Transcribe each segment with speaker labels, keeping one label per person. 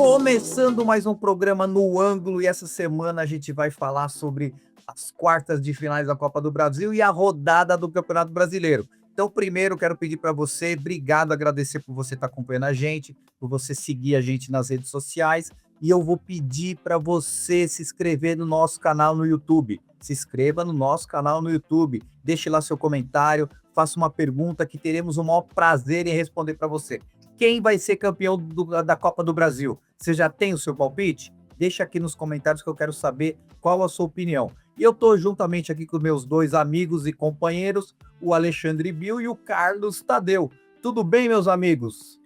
Speaker 1: Começando mais um programa no ângulo e essa semana a gente vai falar sobre as quartas de finais da Copa do Brasil e a rodada do Campeonato Brasileiro. Então, primeiro, quero pedir para você, obrigado, agradecer por você estar acompanhando a gente, por você seguir a gente nas redes sociais, e eu vou pedir para você se inscrever no nosso canal no YouTube. Se inscreva no nosso canal no YouTube, deixe lá seu comentário, faça uma pergunta que teremos o maior prazer em responder para você. Quem vai ser campeão da Copa do Brasil? Você já tem o seu palpite? Deixa aqui nos comentários que eu quero saber qual a sua opinião. E eu estou juntamente aqui com meus dois amigos e companheiros, o Alexandre Bill e o Carlos Tadeu. Tudo bem, meus amigos?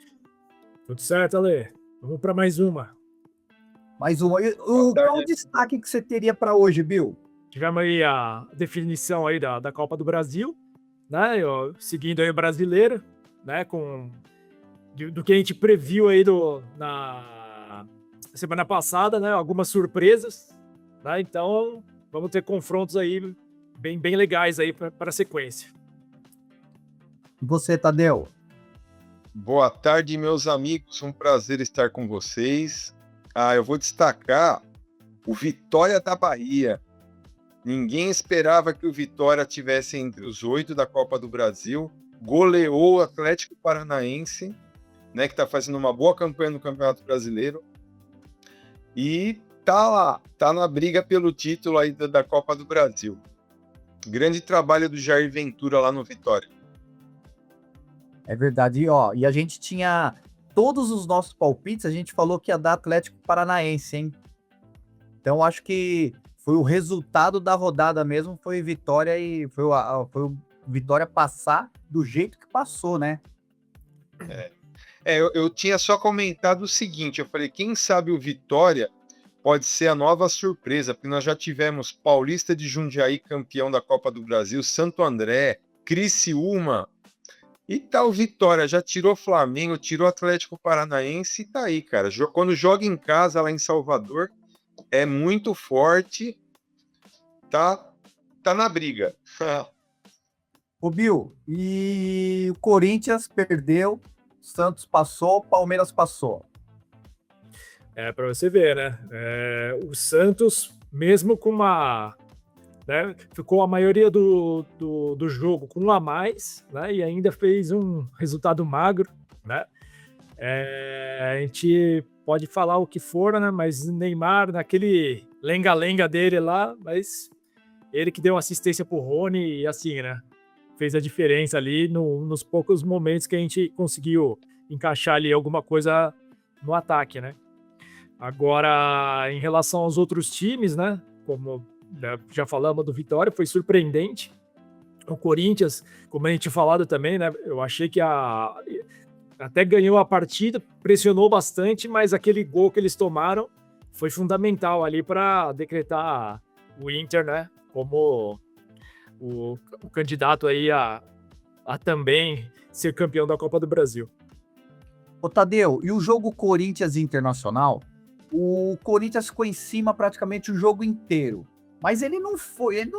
Speaker 2: Tudo certo, Ale. Vamos para mais uma.
Speaker 1: Mais uma. Qual o destaque que você teria para hoje, Bill?
Speaker 2: Tivemos aí a definição aí da Copa do Brasil, né? Seguindo aí o brasileiro, né? Do que a gente previu aí na semana passada, né? Algumas surpresas, né? Então vamos ter confrontos aí bem legais aí para a sequência.
Speaker 1: E você, Tadeu?
Speaker 3: Boa tarde, meus amigos. Um prazer estar com vocês. Eu vou destacar o Vitória da Bahia. Ninguém esperava que o Vitória tivesse entre os 8 da Copa do Brasil. Goleou o Atlético Paranaense, né, que está fazendo uma boa campanha no Campeonato Brasileiro. E tá lá, tá na briga pelo título aí da Copa do Brasil. Grande trabalho do Jair Ventura lá no Vitória.
Speaker 1: É verdade, e a gente tinha todos os nossos palpites, a gente falou que ia dar Atlético Paranaense, hein? Então acho que foi o resultado da rodada mesmo, foi Vitória e foi o Vitória passar do jeito que passou, né?
Speaker 3: Eu tinha só comentado o seguinte, eu falei, quem sabe o Vitória pode ser a nova surpresa, porque nós já tivemos Paulista de Jundiaí campeão da Copa do Brasil, Santo André, Criciúma, e tá o Vitória, já tirou Flamengo, tirou Atlético Paranaense, e tá aí, cara. Quando joga em casa lá em Salvador, é muito forte, tá na briga.
Speaker 1: Ô Bill, e o Corinthians perdeu, Santos passou, Palmeiras passou.
Speaker 2: Para você ver, né? O Santos, mesmo com uma... Né, ficou a maioria do jogo com um a mais, né, e ainda fez um resultado magro, né? A gente pode falar o que for, né, mas Neymar, naquele lenga-lenga dele lá, mas ele que deu assistência pro Rony e assim, né, fez a diferença ali nos poucos momentos que a gente conseguiu encaixar ali alguma coisa no ataque, né? Agora, em relação aos outros times, né, como já falamos do Vitória, foi surpreendente. O Corinthians, como a gente tinha falado também, né? Eu achei que até ganhou a partida, pressionou bastante, mas aquele gol que eles tomaram foi fundamental ali para decretar o Inter, né? Como o candidato aí a também ser campeão da Copa do Brasil.
Speaker 1: Ô Tadeu, e o jogo Corinthians Internacional? O Corinthians ficou em cima praticamente o jogo inteiro. Mas ele não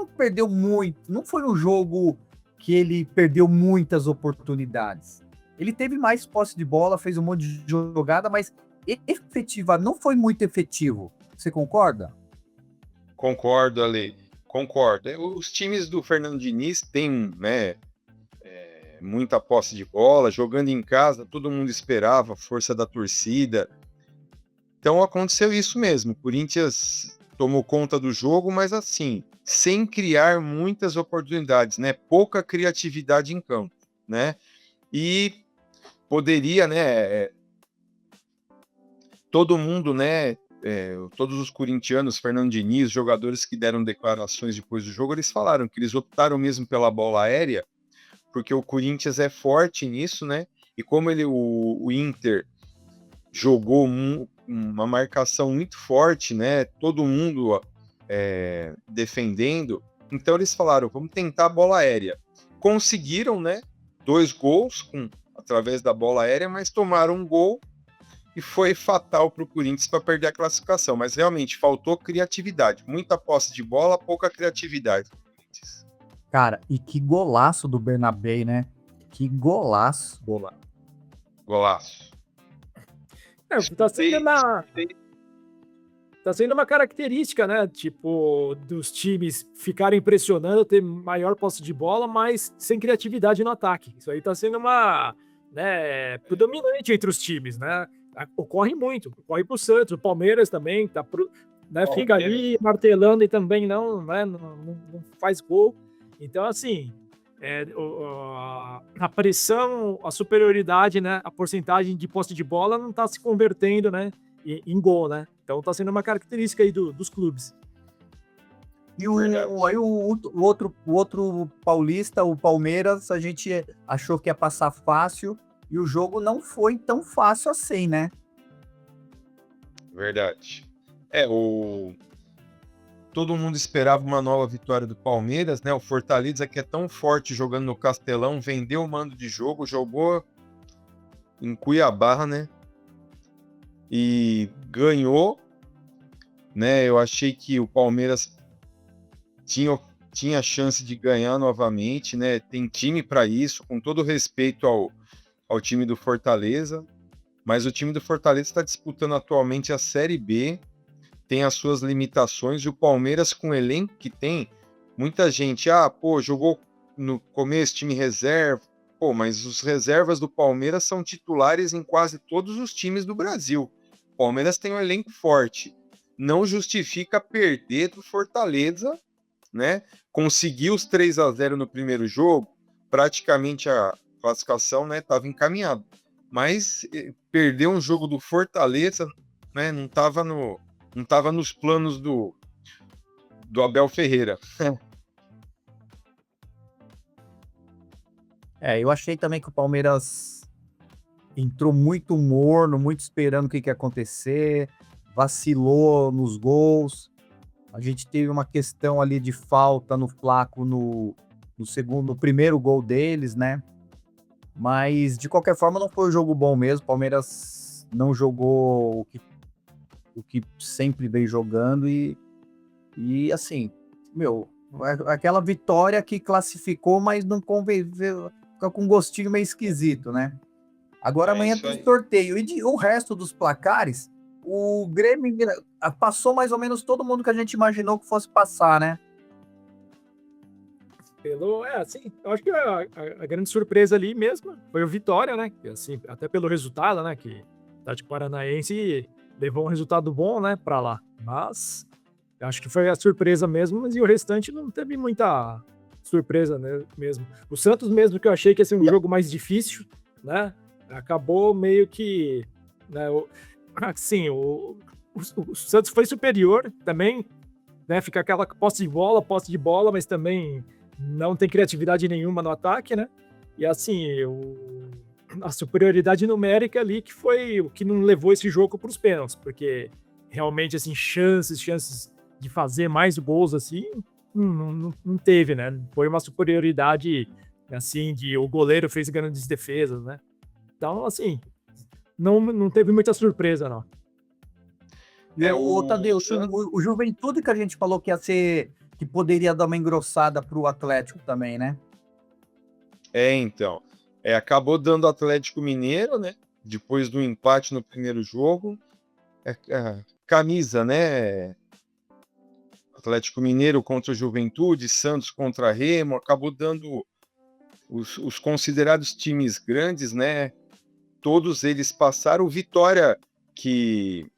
Speaker 1: perdeu muito, não foi um jogo que ele perdeu muitas oportunidades. Ele teve mais posse de bola, fez um monte de jogada, mas não foi muito efetivo. Você concorda?
Speaker 3: Concordo, Ale, concordo. Os times do Fernando Diniz têm, né, muita posse de bola, jogando em casa, todo mundo esperava, força da torcida. Então aconteceu isso mesmo, o Corinthians tomou conta do jogo, mas assim, sem criar muitas oportunidades, né? Pouca criatividade em campo, né? E poderia, né? Todo mundo, né? Todos os corintianos, Fernando Diniz, jogadores que deram declarações depois do jogo, eles falaram que eles optaram mesmo pela bola aérea, porque o Corinthians é forte nisso, né? E como o Inter jogou uma marcação muito forte, né? Todo mundo defendendo. Então eles falaram, vamos tentar a bola aérea. Conseguiram, né? 2 gols através da bola aérea, mas tomaram um gol e foi fatal para o Corinthians para perder a classificação. Mas realmente faltou criatividade. Muita posse de bola, pouca criatividade.
Speaker 1: Cara, e que golaço do Bernabé, né? Que golaço.
Speaker 3: Golaço.
Speaker 2: Tá sendo uma característica, né? Tipo, dos times ficarem pressionando, ter maior posse de bola, mas sem criatividade no ataque. Isso aí tá sendo uma, né, predominante entre os times, né? Ocorre muito, ocorre pro Santos, o Palmeiras também, né, fica ali martelando e também não faz gol. Então, assim, a pressão, a superioridade, né, a porcentagem de posse de bola não tá se convertendo, né, em gol, né? Então tá sendo uma característica aí dos clubes.
Speaker 1: E o outro paulista, o Palmeiras, a gente achou que ia passar fácil e o jogo não foi tão fácil assim, né?
Speaker 3: Verdade. Todo mundo esperava uma nova vitória do Palmeiras, né? O Fortaleza, que é tão forte jogando no Castelão, vendeu o mando de jogo, jogou em Cuiabá, né? E ganhou, né? Eu achei que o Palmeiras tinha chance de ganhar novamente, né? Tem time para isso, com todo respeito ao time do Fortaleza, mas o time do Fortaleza está disputando atualmente a Série B, tem as suas limitações, e o Palmeiras, com o elenco que tem, muita gente, jogou no começo time reserva, mas os reservas do Palmeiras são titulares em quase todos os times do Brasil. O Palmeiras tem um elenco forte, não justifica perder do Fortaleza, né? Conseguiu os 3-0 no primeiro jogo, praticamente a classificação, né, estava encaminhada. Mas perder um jogo do Fortaleza, né, não estava nos planos do Abel Ferreira.
Speaker 1: Eu achei também que o Palmeiras entrou muito morno, muito esperando o que ia acontecer, vacilou nos gols. A gente teve uma questão ali de falta no Flaco no primeiro gol deles, né? Mas, de qualquer forma, não foi um jogo bom mesmo. O Palmeiras não jogou o que sempre vem jogando e assim, aquela vitória que classificou, mas não convenceu, fica com um gostinho meio esquisito, né? Agora amanhã tem sorteio. E o resto dos placares, o Grêmio passou mais ou menos todo mundo que a gente imaginou que fosse passar, né?
Speaker 2: Eu acho que a grande surpresa ali mesmo foi o Vitória, né? Assim, até pelo resultado, né? Que o Atlético Paranaense levou um resultado bom, né? Pra lá. Mas eu acho que foi a surpresa mesmo, e o restante não teve muita surpresa, né, mesmo. O Santos mesmo, que eu achei que ia ser um jogo mais difícil, né? Acabou meio que, né, o Santos foi superior também, né? Fica aquela posse de bola, mas também não tem criatividade nenhuma no ataque, né? E assim, a superioridade numérica ali que foi o que não levou esse jogo para os pênaltis, porque realmente, assim, chances de fazer mais gols, assim, não teve, né? Foi uma superioridade, assim, o goleiro fez grandes defesas, né? Então, assim, não teve muita surpresa, não.
Speaker 1: O Tadeu, o Juventude que a gente falou que ia ser, que poderia dar uma engrossada pro Atlético também, né?
Speaker 3: Então. Acabou dando o Atlético Mineiro, né? Depois do empate no primeiro jogo. Camisa, né? Atlético Mineiro contra o Juventude, Santos contra Remo, acabou dando os considerados times grandes, né? Todos eles passaram. O Vitória, que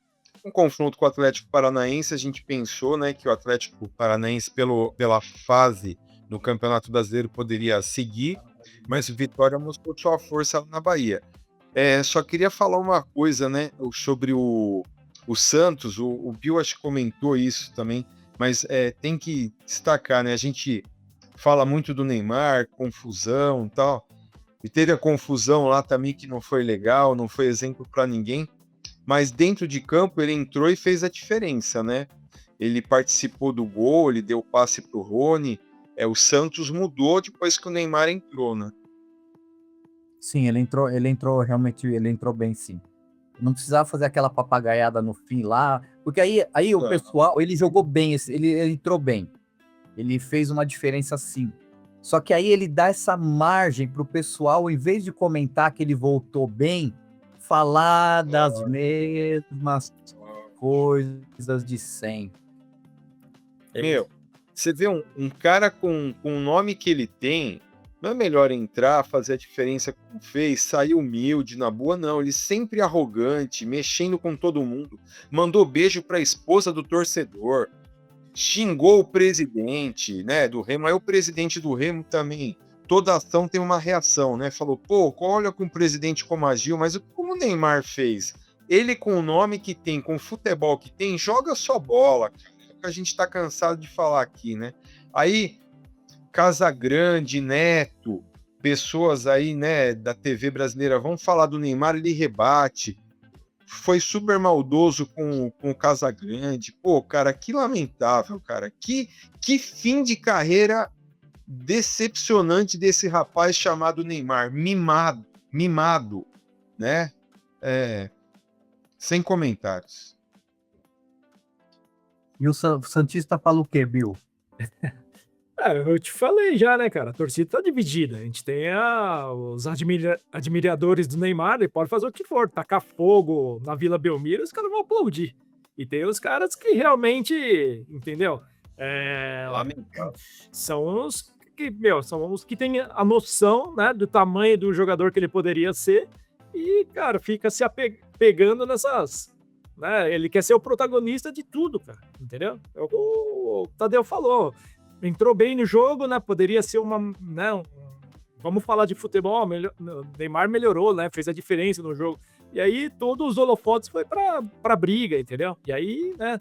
Speaker 3: um confronto com o Atlético Paranaense, a gente pensou, né, que o Atlético Paranaense, pela fase no Campeonato Brasileiro, poderia seguir, mas o Vitória mostrou sua força na Bahia. Só queria falar uma coisa, né, sobre o Santos. O Bill acho que comentou isso também, mas tem que destacar, né? A gente fala muito do Neymar, confusão e tal, e teve a confusão lá também que não foi legal, não foi exemplo para ninguém, mas dentro de campo ele entrou e fez a diferença, né? Ele participou do gol, ele deu passe pro Rony. O Santos mudou depois que o Neymar entrou, né?
Speaker 1: Sim, ele entrou realmente, ele entrou bem, sim. Não precisava fazer aquela papagaiada no fim lá, porque aí o pessoal, ele jogou bem, ele entrou bem. Ele fez uma diferença, sim. Só que aí ele dá essa margem pro pessoal, em vez de comentar que ele voltou bem, falar das mesmas coisas de sempre.
Speaker 3: Meu, você vê um cara com o nome que ele tem, não é melhor entrar, fazer a diferença como fez, sair humilde, na boa, não. Ele sempre arrogante, mexendo com todo mundo, mandou beijo pra esposa do torcedor, xingou o presidente, né, do Remo. Aí o presidente do Remo também, toda ação tem uma reação, né? Falou, pô, olha com um presidente como agiu, mas como o Neymar fez? Ele com o nome que tem, com o futebol que tem, joga só bola, que a gente tá cansado de falar aqui, né? Aí, Casagrande, Neto, pessoas aí, né, da TV brasileira vão falar do Neymar, ele rebate. Foi super maldoso com o Casagrande. Pô, cara, que lamentável, cara. Que fim de carreira decepcionante desse rapaz chamado Neymar. Mimado, né? Sem comentários.
Speaker 1: E o Santista fala o quê, Bill?
Speaker 2: Eu te falei já, né, cara? A torcida tá dividida. A gente tem os admiradores do Neymar, ele pode fazer o que for, tacar fogo na Vila Belmiro, os caras vão aplaudir. E tem os caras que realmente, entendeu?
Speaker 3: Lamentável.
Speaker 2: São os que têm a noção, né, do tamanho do jogador que ele poderia ser e, cara, fica se apegando nessas, né? Ele quer ser o protagonista de tudo, cara, entendeu? É o que o Tadeu falou. Entrou bem no jogo, né? Poderia ser vamos falar de futebol, Neymar melhorou, né? Fez a diferença no jogo. E aí todos os holofotes foi pra briga, entendeu? E aí, né?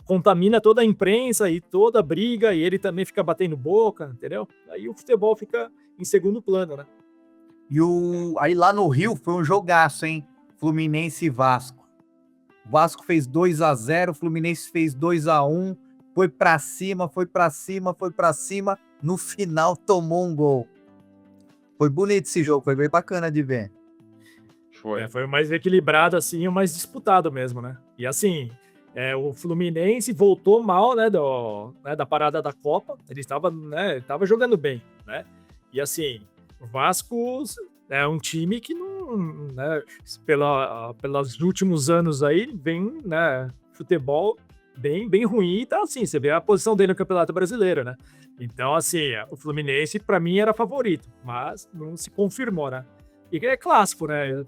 Speaker 2: Contamina toda a imprensa e toda a briga, e ele também fica batendo boca, entendeu? Aí o futebol fica em segundo plano, né?
Speaker 1: Aí lá no Rio foi um jogaço, hein? Fluminense e Vasco. O Vasco fez 2-0, o Fluminense fez 2-1. Foi pra cima. No final tomou um gol. Foi bonito esse jogo, foi bem bacana de ver.
Speaker 2: Foi o mais equilibrado, assim, o mais disputado mesmo, né? E assim, o Fluminense voltou mal, né, da parada da Copa. Ele estava jogando bem, né? E assim, o Vasco é um time que não, né, pelos últimos anos aí, vem, né, futebol bem ruim, e tá assim, você vê a posição dele no Campeonato Brasileiro, né? Então, assim, o Fluminense, pra mim, era favorito, mas não se confirmou, né? E é clássico, né?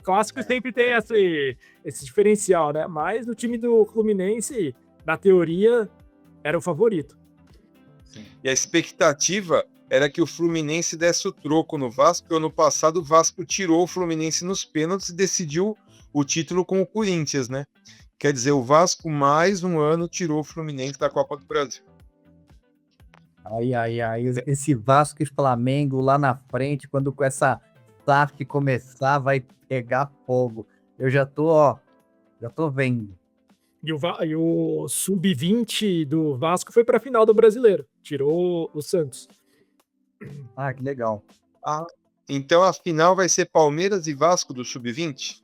Speaker 2: Clássico sempre tem esse diferencial, né? Mas o time do Fluminense, na teoria, era o favorito.
Speaker 3: E a expectativa era que o Fluminense desse o troco no Vasco, porque ano passado o Vasco tirou o Fluminense nos pênaltis e decidiu o título com o Corinthians, né? Quer dizer, o Vasco mais um ano tirou o Fluminense da Copa do Brasil.
Speaker 1: Ai. Esse Vasco e Flamengo lá na frente, quando com essa SAF começar, vai pegar fogo. Eu já tô vendo.
Speaker 2: E o Sub-20 do Vasco foi pra final do Brasileiro. Tirou o Santos.
Speaker 1: Ah, que legal.
Speaker 3: Então a final vai ser Palmeiras e Vasco do Sub-20?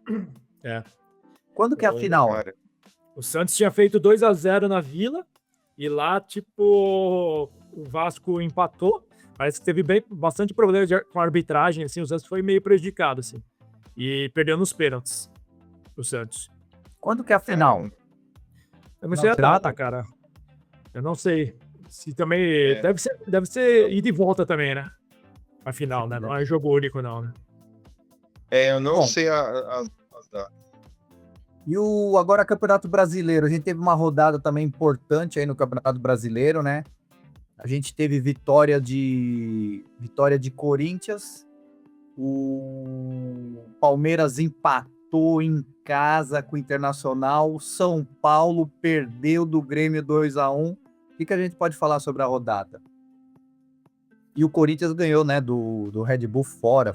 Speaker 1: Quando que é a final?
Speaker 3: Cara.
Speaker 2: O Santos tinha feito 2-0 na Vila, e lá, tipo, o Vasco empatou. Parece que teve bastante problema com a arbitragem, assim, o Santos foi meio prejudicado, assim. E perdeu nos pênaltis, o Santos.
Speaker 1: Quando que é a final?
Speaker 2: Eu não sei a data, cara. Eu não sei. Se também... Deve ser ida e volta também, né? A final, né? Não é jogo único, não, né?
Speaker 3: Eu não sei as datas.
Speaker 1: E agora Campeonato Brasileiro, a gente teve uma rodada também importante aí no Campeonato Brasileiro, né? A gente teve vitória de Corinthians, o Palmeiras empatou em casa com o Internacional, São Paulo perdeu do Grêmio 2-1. O que a gente pode falar sobre a rodada? E o Corinthians ganhou, né, do Red Bull fora,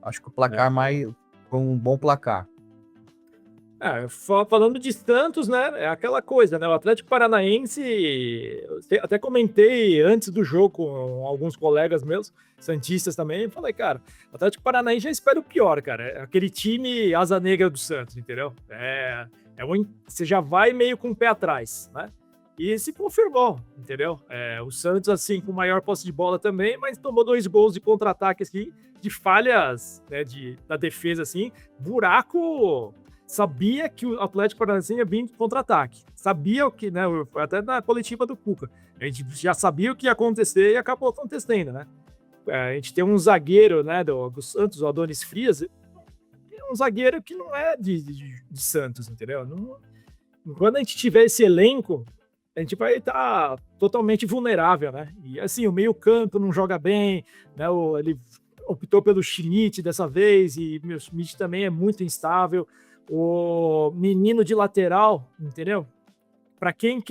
Speaker 1: acho que o placar foi um bom placar.
Speaker 2: Falando de Santos, né, é aquela coisa, né, o Atlético Paranaense, eu até comentei antes do jogo com alguns colegas meus, santistas também, falei, cara, o Atlético Paranaense já espera o pior, cara, é aquele time asa negra do Santos, entendeu? Você já vai meio com o pé atrás, né? e se confirmou, entendeu? O Santos, assim, com maior posse de bola também, mas tomou 2 gols de contra-ataque, assim, de falhas, né, da defesa, assim, buraco. Sabia que o Atlético Paranaense ia vir de contra-ataque. Sabia o que, né? Até na coletiva do Cuca. A gente já sabia o que ia acontecer e acabou acontecendo, né? A gente tem um zagueiro, né, do Santos, o Adonis Frias, é um zagueiro que não é de Santos, entendeu? Quando a gente tiver esse elenco, a gente vai estar totalmente vulnerável, né? E assim, o meio-campo não joga bem, né? Ele optou pelo Schmidt dessa vez, e o Schmidt também é muito instável. O menino de lateral, entendeu? Para quem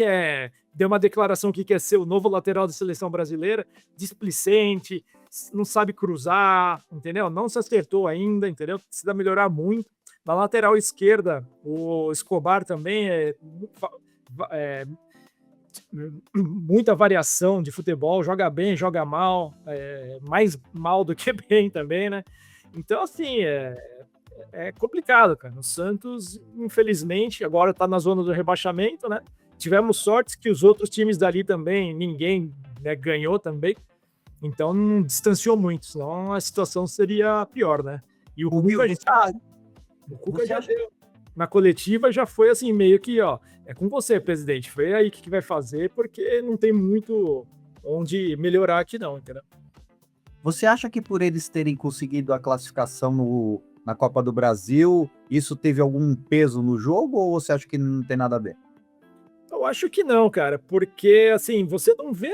Speaker 2: deu uma declaração que quer ser o novo lateral da seleção brasileira, displicente, não sabe cruzar, entendeu? Não se acertou ainda, entendeu? Precisa melhorar muito. Na lateral esquerda, o Escobar também é muita variação de futebol, joga bem, joga mal, mais mal do que bem também, né? Então, assim, é complicado, cara. O Santos, infelizmente, agora tá na zona do rebaixamento, né? Tivemos sorte que os outros times dali também, ninguém, né, ganhou também. Então não distanciou muito, senão a situação seria pior, né? E o Cuca já deu. Na coletiva já foi assim, meio que, ó, é com você, presidente. Foi aí que vai fazer, porque não tem muito onde melhorar aqui não, entendeu?
Speaker 1: Você acha que por eles terem conseguido a classificação na Copa do Brasil, isso teve algum peso no jogo, ou você acha que não tem nada a ver?
Speaker 2: Eu acho que não, cara, porque assim, você não vê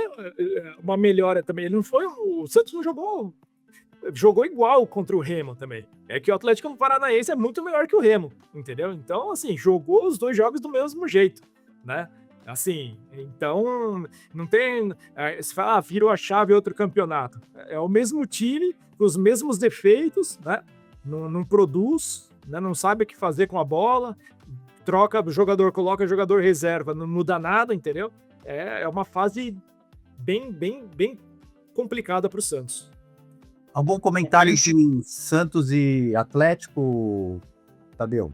Speaker 2: uma melhora também. Ele não foi. O Santos não jogou igual contra o Remo também. É que o Atlético Paranaense é muito melhor que o Remo, entendeu? Então, assim, jogou os 2 jogos do mesmo jeito, né? Assim, então, não tem. Você fala, virou a chave outro campeonato. É o mesmo time, com os mesmos defeitos, né? Não produz, né? Não sabe o que fazer com a bola, troca o jogador, coloca o jogador reserva, não muda nada, entendeu? É uma fase bem complicada para o Santos.
Speaker 1: Algum comentário de Santos e Atlético, Tadeu?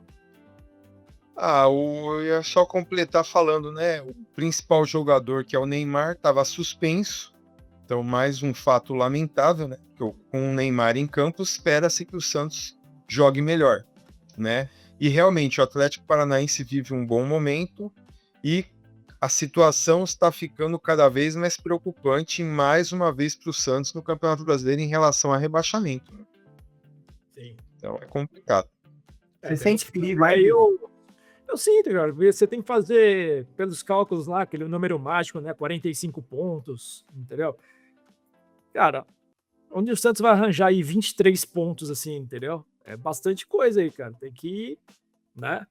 Speaker 3: Eu ia só completar falando, né? O principal jogador, que é o Neymar, estava suspenso. Então, mais um fato lamentável, né? Com o Neymar em campo, espera-se que o Santos jogue melhor, né? E realmente o Atlético Paranaense vive um bom momento e a situação está ficando cada vez mais preocupante, mais uma vez, para o Santos no Campeonato Brasileiro em relação a rebaixamento.
Speaker 2: Sim.
Speaker 3: Então é complicado.
Speaker 1: Você sente perigo?
Speaker 2: Aí eu sinto, cara. Você tem que fazer, pelos cálculos lá, aquele número mágico, né? 45 pontos, entendeu? Cara, onde o Santos vai arranjar aí 23 pontos, assim, entendeu? É bastante coisa aí, cara. Tem que, né?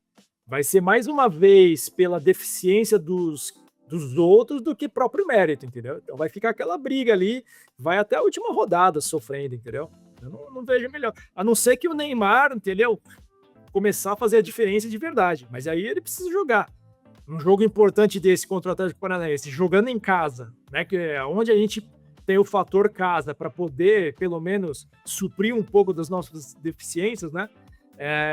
Speaker 2: Vai ser mais uma vez pela deficiência dos outros do que próprio mérito, entendeu? Então vai ficar aquela briga ali, vai até a última rodada sofrendo, entendeu? Eu não vejo melhor. A não ser que o Neymar, entendeu? Começar a fazer a diferença de verdade. Mas aí ele precisa jogar. Um jogo importante desse contra o Atlético Paranaense, jogando em casa, né? Que é onde a gente tem o fator casa para poder, pelo menos, suprir um pouco das nossas deficiências, né?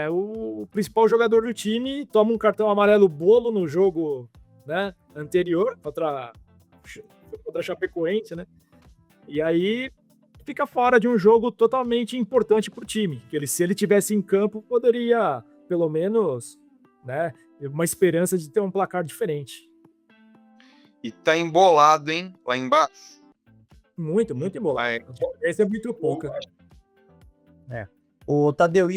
Speaker 2: O principal jogador do time toma um cartão amarelo bolo no jogo, né, anterior contra a Chapecoense, né? E aí fica fora de um jogo totalmente importante para o time. Que se ele tivesse em campo, poderia, pelo menos, né, uma esperança de ter um placar diferente.
Speaker 3: E tá embolado, hein? Lá embaixo.
Speaker 2: Muito embolado. Esse é muito pouca.
Speaker 1: O Tadeu,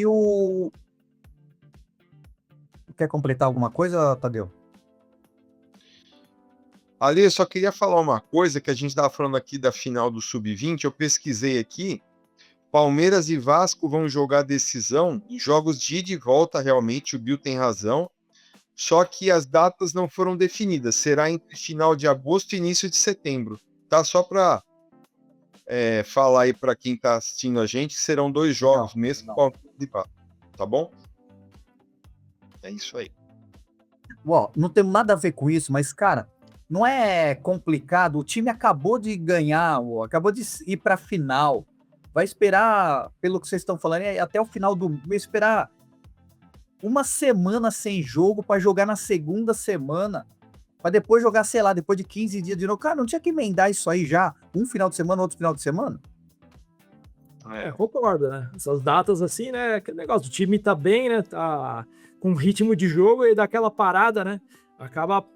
Speaker 1: Quer completar alguma coisa, Tadeu?
Speaker 3: Ali, eu só queria falar uma coisa, que a gente estava falando aqui da final do Sub-20, eu pesquisei aqui, Palmeiras e Vasco vão jogar decisão em jogos de ida e volta, realmente, o Bill tem razão, só que as datas não foram definidas, será entre final de agosto e início de setembro, tá? Só para falar aí para quem está assistindo a gente, que serão 2 jogos mesmo, tá bom? É isso aí.
Speaker 1: Ó, não tem nada a ver com isso, mas, cara, não é complicado. O time acabou de ganhar, acabou de ir para a final. Vai esperar, pelo que vocês estão falando, até o final do mês, esperar uma semana sem jogo para jogar na segunda semana. pra depois jogar, sei lá, depois de 15 dias de novo. Cara, não tinha que emendar isso aí já? Um final de semana, outro final de semana?
Speaker 2: Concordo, né? Essas datas assim, né? Aquele negócio, o time tá bem, né? Tá com ritmo de jogo e daquela parada, né? Acaba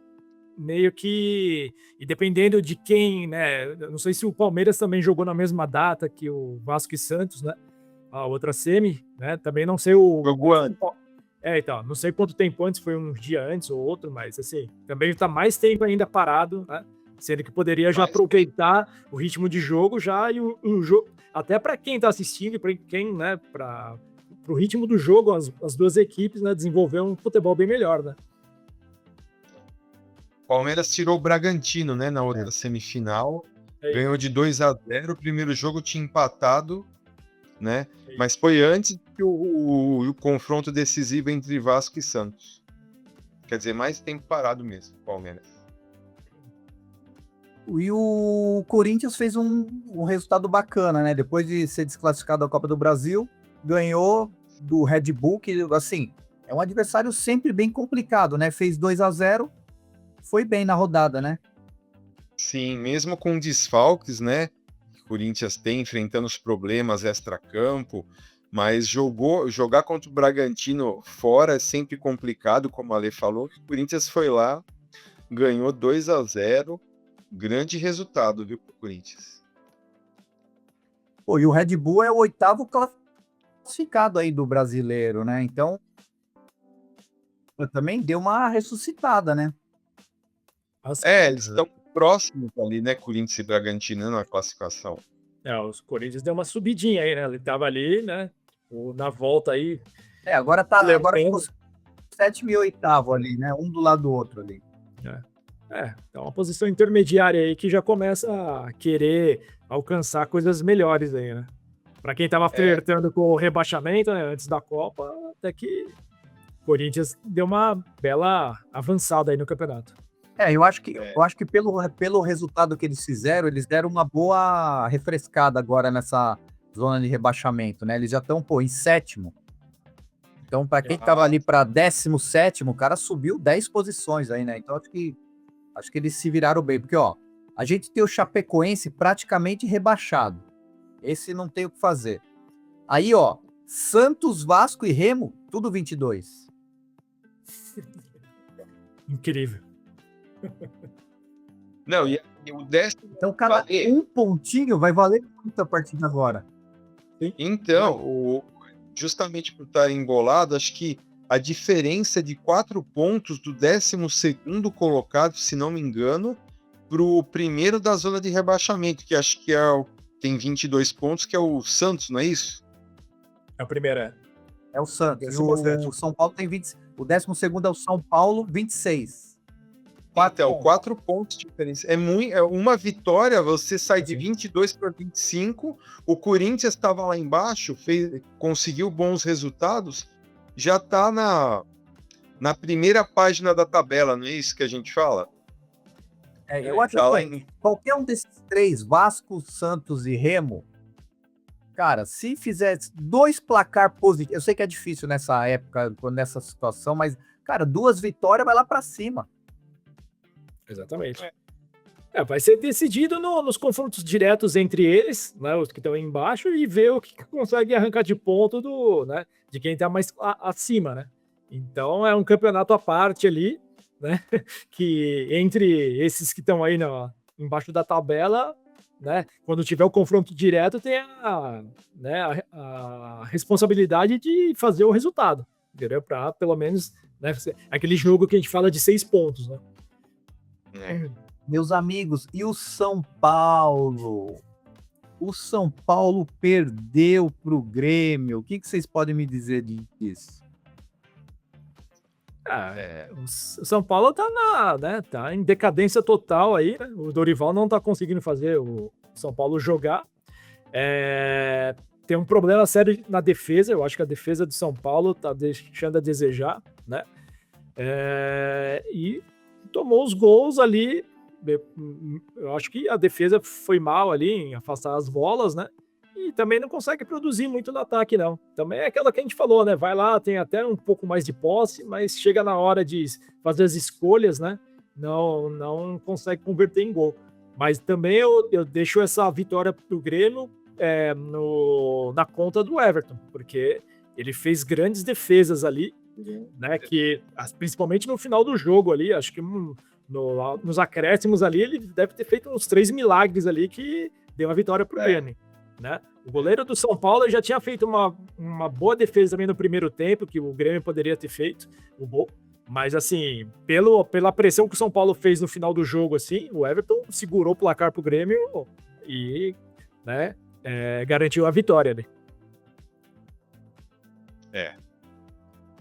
Speaker 2: meio que. E dependendo de quem, né? Eu não sei se o Palmeiras também jogou na mesma data que o Vasco e Santos, né? A outra semi, né? Também não sei o.
Speaker 3: Jogou antes.
Speaker 2: Então, não sei quanto tempo antes, foi um dia antes ou outro, mas assim, também tá mais tempo ainda parado, né? Sendo que poderia já aproveitar o ritmo de jogo já e o jogo, até para quem tá assistindo e para quem, né, para o ritmo do jogo, as duas equipes, né, desenvolver um futebol bem melhor, né?
Speaker 3: Palmeiras tirou o Bragantino, né, na outra semifinal, ganhou de 2-0, o primeiro jogo tinha empatado, né, mas foi antes que o confronto decisivo entre Vasco e Santos. Quer dizer, mais tempo parado mesmo, Palmeiras.
Speaker 1: E o Corinthians fez um resultado bacana, né? Depois de ser desclassificado da Copa do Brasil, ganhou do Red Bull, que, assim, é um adversário sempre bem complicado, né? Fez 2-0, foi bem na rodada, né?
Speaker 3: Sim, mesmo com desfalques, né? O Corinthians tem enfrentando os problemas extracampo, mas jogar contra o Bragantino fora é sempre complicado, como a Ale falou. O Corinthians foi lá, ganhou 2-0. Grande resultado, viu, pro Corinthians.
Speaker 1: Pô, e o Red Bull é o 8º classificado aí do brasileiro, né? Então, também deu uma ressuscitada, né?
Speaker 3: Eles estão próximos ali, né, Corinthians e Bragantino na classificação.
Speaker 2: Os Corinthians deu uma subidinha aí, né? Ele tava ali, né? Na volta aí.
Speaker 1: Agora ficou 7º e 8º ali, né? Um do lado do outro ali.
Speaker 2: Então uma posição intermediária aí que já começa a querer alcançar coisas melhores aí, né? Pra quem tava flertando com o rebaixamento, né, antes da Copa, até que o Corinthians deu uma bela avançada aí no campeonato.
Speaker 1: Eu acho que pelo resultado que eles fizeram, eles deram uma boa refrescada agora nessa zona de rebaixamento, né? Eles já estão, em 7º. Então, pra quem tava ali pra 17º, o cara subiu 10 posições aí, né? Então, acho que eles se viraram bem, porque, a gente tem o Chapecoense praticamente rebaixado. Esse não tem o que fazer. Aí, Santos, Vasco e Remo, tudo 22.
Speaker 2: Incrível.
Speaker 3: Não, e o 10º...
Speaker 1: Então, cara, um pontinho vai valer muito a partir de agora.
Speaker 3: Então, justamente por estar embolado, acho que a diferença de 4 pontos do 12º colocado, se não me engano, para o primeiro da zona de rebaixamento, que acho que tem 22 pontos, que é o Santos, não é isso?
Speaker 2: É o primeiro,
Speaker 1: É o Santos. O São Paulo tem 20. O 12º é o São Paulo, 26.
Speaker 3: 4 pontos de diferença. É uma vitória, você sai de 22 para 25. O Corinthians estava lá embaixo, conseguiu bons resultados, já está na primeira página da tabela, não é isso que a gente fala?
Speaker 1: Eu acho que qualquer um desses 3, Vasco, Santos e Remo, cara, se fizer 2 placar positivos, eu sei que é difícil nessa época, nessa situação, mas, cara, 2 vitórias vai lá para cima.
Speaker 2: Exatamente. Vai ser decidido nos confrontos diretos entre eles, né, os que estão aí embaixo, e ver o que consegue arrancar de ponto de quem está mais acima, né? Então é um campeonato à parte ali, né? Que entre esses que estão aí embaixo da tabela, né? Quando tiver o confronto direto, tem a responsabilidade de fazer o resultado, entendeu? Para pelo menos, né, aquele jogo que a gente fala de 6 pontos, né?
Speaker 1: Meus amigos, e o São Paulo? O São Paulo perdeu pro Grêmio. O que vocês podem me dizer disso?
Speaker 2: O São Paulo tá em decadência total aí, né? O Dorival não tá conseguindo fazer o São Paulo jogar. Tem um problema sério na defesa. Eu acho que a defesa do São Paulo tá deixando a desejar, né? E tomou os gols ali. Eu acho que a defesa foi mal ali em afastar as bolas, né? E também não consegue produzir muito no ataque, não. Também é aquela que a gente falou, né? Vai lá, tem até um pouco mais de posse, mas chega na hora de fazer as escolhas, né? não consegue converter em gol. Mas também eu deixo essa vitória pro Grêmio na conta do Everton, porque ele fez grandes defesas ali, né? Que principalmente no final do jogo ali, acho que nos acréscimos ali, ele deve ter feito uns 3 milagres ali que deu a vitória pro Grêmio, né? O goleiro do São Paulo já tinha feito uma boa defesa também no primeiro tempo, que o Grêmio poderia ter feito o gol. Mas, assim, pela pressão que o São Paulo fez no final do jogo, assim, o Everton segurou o placar pro Grêmio e, né, garantiu a vitória, né?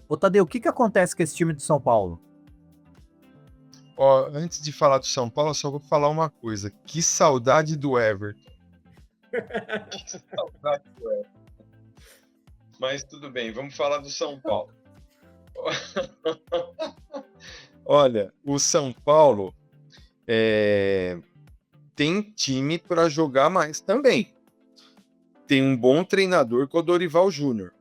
Speaker 1: Ô, Tadeu, o que acontece com esse time de São Paulo?
Speaker 3: Ó, antes de falar do São Paulo, eu só vou falar uma coisa. Que saudade do Everton. Que saudade do Everton. Mas tudo bem, vamos falar do São Paulo. Olha, o São Paulo tem time para jogar mais também. Tem um bom treinador que é o Dorival Júnior.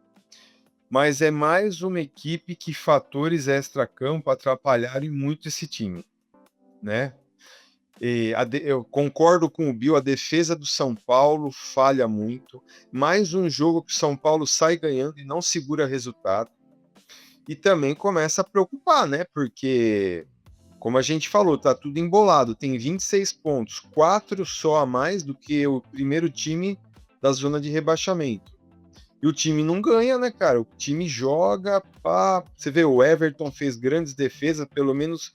Speaker 3: Mas é mais uma equipe que fatores extra-campo atrapalharem muito esse time, né? Eu concordo com o Bill, a defesa do São Paulo falha muito. Mais um jogo que o São Paulo sai ganhando e não segura resultado. E também começa a preocupar, né? Porque, como a gente falou, tá tudo embolado. Tem 26 pontos, 4 só a mais do que o primeiro time da zona de rebaixamento. E o time não ganha, né, cara? O time joga, pá. Você vê, o Everton fez grandes defesas, pelo menos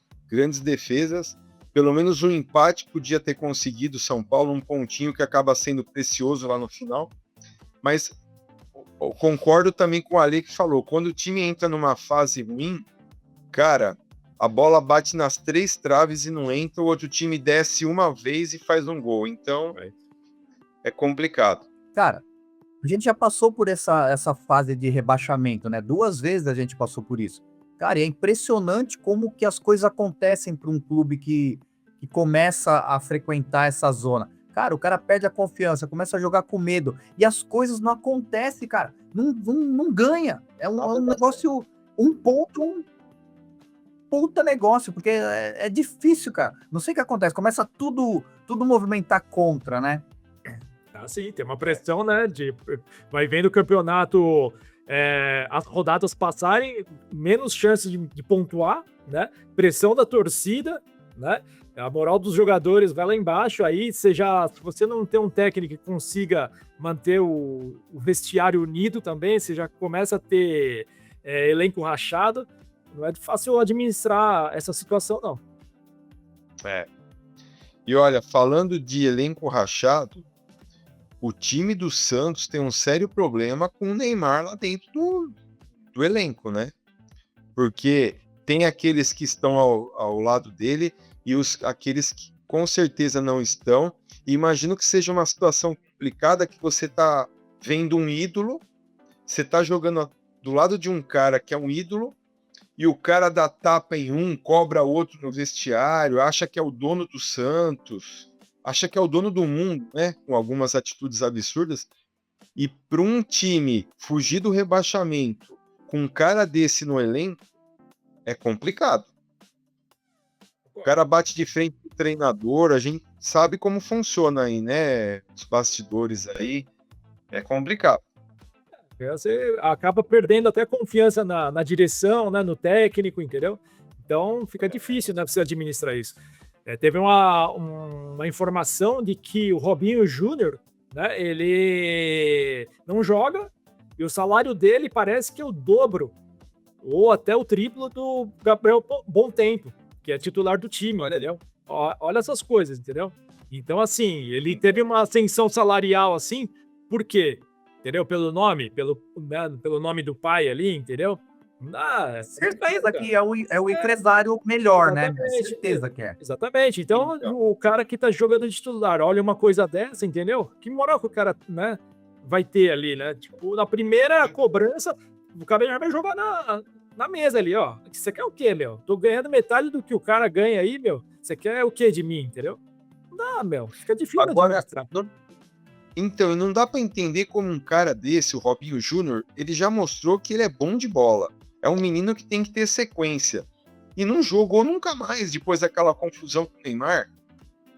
Speaker 3: um empate podia ter conseguido o São Paulo, um pontinho que acaba sendo precioso lá no final. Mas eu concordo também com o Ale que falou, quando o time entra numa fase ruim, cara, a bola bate nas 3 traves e não entra, o outro time desce uma vez e faz um gol. Então, é complicado.
Speaker 1: Cara, a gente já passou por essa fase de rebaixamento, né? 2 vezes a gente passou por isso. Cara, e é impressionante como que as coisas acontecem para um clube que começa a frequentar essa zona. Cara, o cara perde a confiança, começa a jogar com medo, e as coisas não acontecem, cara. Não ganha. É um negócio, um puta negócio, porque é difícil, cara. Não sei o que acontece, começa tudo movimentar contra, né?
Speaker 2: Sim, tem uma pressão, né? Vai vendo o campeonato, as rodadas passarem, menos chances de pontuar, né? Pressão da torcida, né? A moral dos jogadores vai lá embaixo. Aí se você não tem um técnico que consiga manter o vestiário unido também, você já começa a ter elenco rachado. Não é fácil administrar essa situação, não.
Speaker 3: E olha, falando de elenco rachado, o time do Santos tem um sério problema com o Neymar lá dentro do elenco, né? Porque tem aqueles que estão ao lado dele e aqueles que com certeza não estão. E imagino que seja uma situação complicada que você tá vendo um ídolo, você tá jogando do lado de um cara que é um ídolo, e o cara dá tapa em um, cobra outro no vestiário, acha que é o dono do Santos, acha que é o dono do mundo, né? Com algumas atitudes absurdas. E para um time fugir do rebaixamento com um cara desse no elenco, é complicado. O cara bate de frente com o treinador, a gente sabe como funciona aí, né? Os bastidores aí, é complicado.
Speaker 2: Você acaba perdendo até confiança na direção, né, no técnico, entendeu? Então fica difícil, né, você administrar isso. Teve uma informação de que o Robinho Júnior, né, ele não joga e o salário dele parece que é o dobro ou até o triplo do Gabriel Bom Tempo, que é titular do time, entendeu? Olha essas coisas, entendeu? Então, assim, ele teve uma ascensão salarial, assim, por quê? Entendeu? Pelo nome do pai ali, entendeu?
Speaker 1: Certeza que é o empresário melhor, né? Certeza que é.
Speaker 2: Exatamente. Então, o cara que tá jogando de titular, olha uma coisa dessa, entendeu? Que moral que o cara, né, vai ter ali, né? Tipo, na primeira cobrança, o cara já vai jogar na mesa ali, ó. Você quer o quê, meu? Tô ganhando metade do que o cara ganha aí, meu. Você quer o quê de mim, entendeu? Não dá, meu. Fica difícil
Speaker 3: agora Então, não dá para entender como um cara desse, o Robinho Júnior, ele já mostrou que ele é bom de bola. É um menino que tem que ter sequência. e não jogou nunca mais depois daquela confusão com o Neymar.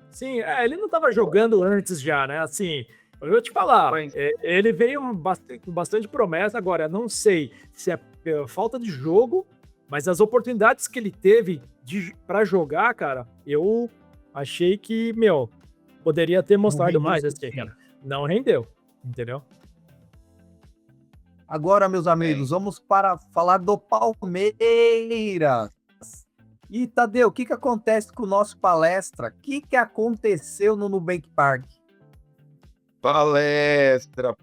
Speaker 2: Sim, ele não estava jogando antes já, né? Assim, eu vou te falar,
Speaker 3: Mas-
Speaker 2: ele veio com bastante promessa. Agora, não sei se é falta de jogo, mas as oportunidades que ele teve para jogar, cara, eu achei que, poderia ter mostrado
Speaker 1: rendeu
Speaker 2: mais,
Speaker 1: o
Speaker 2: assim,
Speaker 1: suficiente.
Speaker 2: cara. Não rendeu, entendeu?
Speaker 1: Agora, meus amigos, vamos para falar do Palmeiras. E, Tadeu, o que acontece com o nosso palestra? O que aconteceu no Nubank Park?
Speaker 3: Palestra.